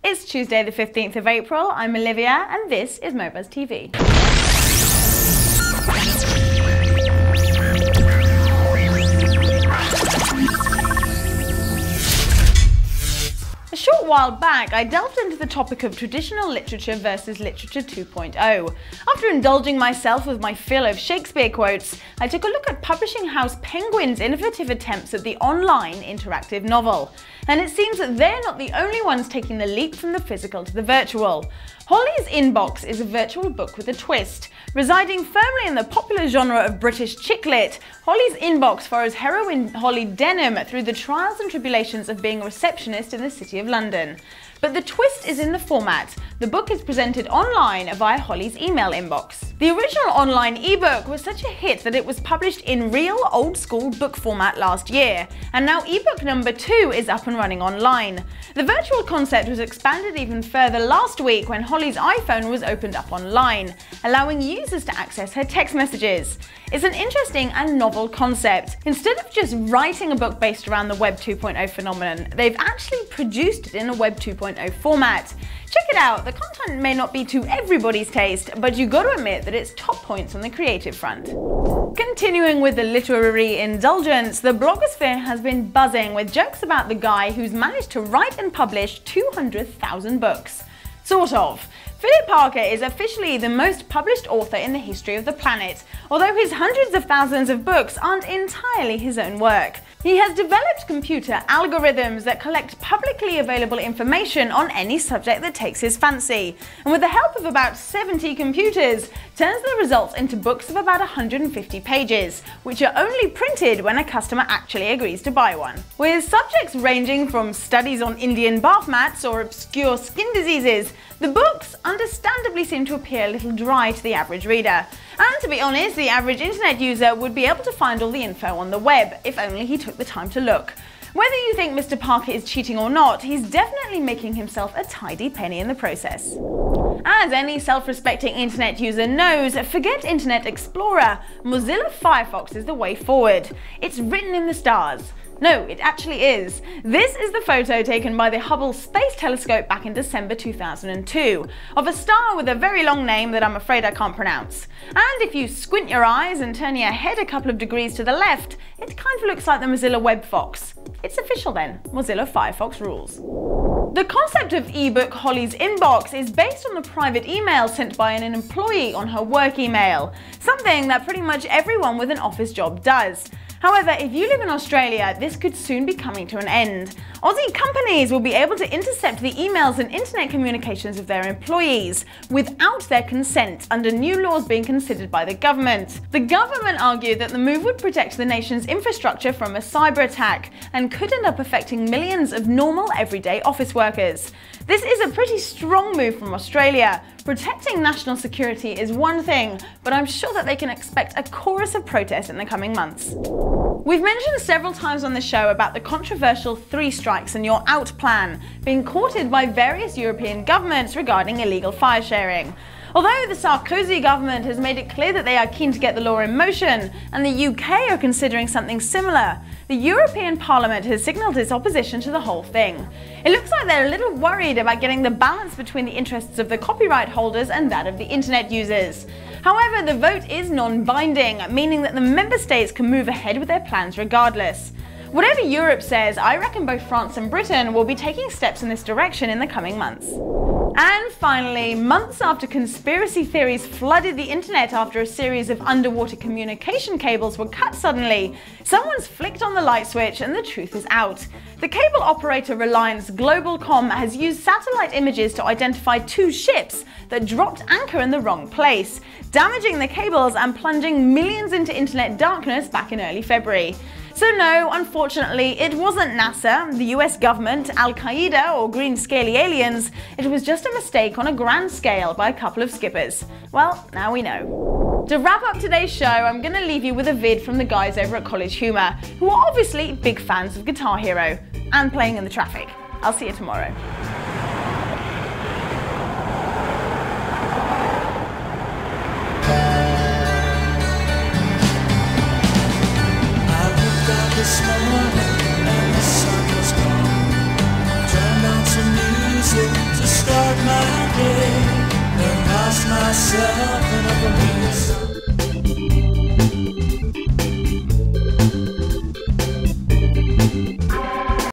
It's Tuesday the 15th of April, I'm Olivia and this is Mobuzz TV. A short while back, I delved into the topic of traditional literature versus literature 2.0. After indulging myself with my fill of Shakespeare quotes, I took a look at publishing house Penguin's innovative attempts at the online interactive novel. And it seems that they're not the only ones taking the leap from the physical to the virtual. Holly's Inbox is a virtual book with a twist. Residing firmly in the popular genre of British chick lit, Holly's Inbox follows heroine Holly Denham through the trials and tribulations of being a receptionist in the City of London. But the twist is in the format. The book is presented online via Holly's email inbox. The original online ebook was such a hit that it was published in real old-school book format last year, and now ebook number 2 is up and running online. The virtual concept was expanded even further last week when Holly's iPhone was opened up online, allowing users to access her text messages. It's an interesting and novel concept. Instead of just writing a book based around the Web 2.0 phenomenon, they've actually produced it in a Web 2.0 format. Check it out, the content may not be to everybody's taste, but you gotta admit that it's top points on the creative front. Continuing with the literary indulgence, the blogosphere has been buzzing with jokes about the guy who's managed to write and publish 200,000 books. Sort of. Philip Parker is officially the most published author in the history of the planet, although his hundreds of thousands of books aren't entirely his own work. He has developed computer algorithms that collect publicly available information on any subject that takes his fancy, and with the help of about 70 computers, turns the results into books of about 150 pages, which are only printed when a customer actually agrees to buy one. With subjects ranging from studies on Indian bath mats or obscure skin diseases, the books understandably seem to appear a little dry to the average reader. And to be honest, the average internet user would be able to find all the info on the web, if only he took the time to look. Whether you think Mr. Parker is cheating or not, he's definitely making himself a tidy penny in the process. As any self-respecting internet user knows, forget Internet Explorer, Mozilla Firefox is the way forward. It's written in the stars. No, it actually is. This is the photo taken by the Hubble Space Telescope back in December 2002, of a star with a very long name that I'm afraid I can't pronounce. And if you squint your eyes and turn your head a couple of degrees to the left, it kind of looks like the Mozilla Web Fox. It's official then, Mozilla Firefox rules. The concept of ebook Holly's Inbox is based on a private email sent by an employee on her work email, something that pretty much everyone with an office job does. However, if you live in Australia, this could soon be coming to an end. Aussie companies will be able to intercept the emails and internet communications of their employees without their consent under new laws being considered by the government. The government argued that the move would protect the nation's infrastructure from a cyber attack and could end up affecting millions of normal everyday office workers. This is a pretty strong move from Australia. Protecting national security is one thing, but I'm sure that they can expect a chorus of protests in the coming months. We've mentioned several times on the show about the controversial 3 strikes and you're out plan being courted by various European governments regarding illegal file sharing. Although the Sarkozy government has made it clear that they are keen to get the law in motion, and the UK are considering something similar, the European Parliament has signalled its opposition to the whole thing. It looks like they're a little worried about getting the balance between the interests of the copyright holders and that of the internet users. However, the vote is non-binding, meaning that the member states can move ahead with their plans regardless. Whatever Europe says, I reckon both France and Britain will be taking steps in this direction in the coming months. And finally, months after conspiracy theories flooded the internet after a series of underwater communication cables were cut suddenly, someone's flicked on the light switch and the truth is out. The cable operator Reliance Globalcom has used satellite images to identify 2 ships that dropped anchor in the wrong place, damaging the cables and plunging millions into internet darkness back in early February. So no, unfortunately, it wasn't NASA, the US government, Al-Qaeda or green scaly aliens. It was just a mistake on a grand scale by a couple of skippers. Well, now we know. To wrap up today's show, I'm gonna leave you with a vid from the guys over at College Humor, who are obviously big fans of Guitar Hero and Playing in the Traffic. I'll see you tomorrow. This morning and the sun was gone. Turned on some music. myself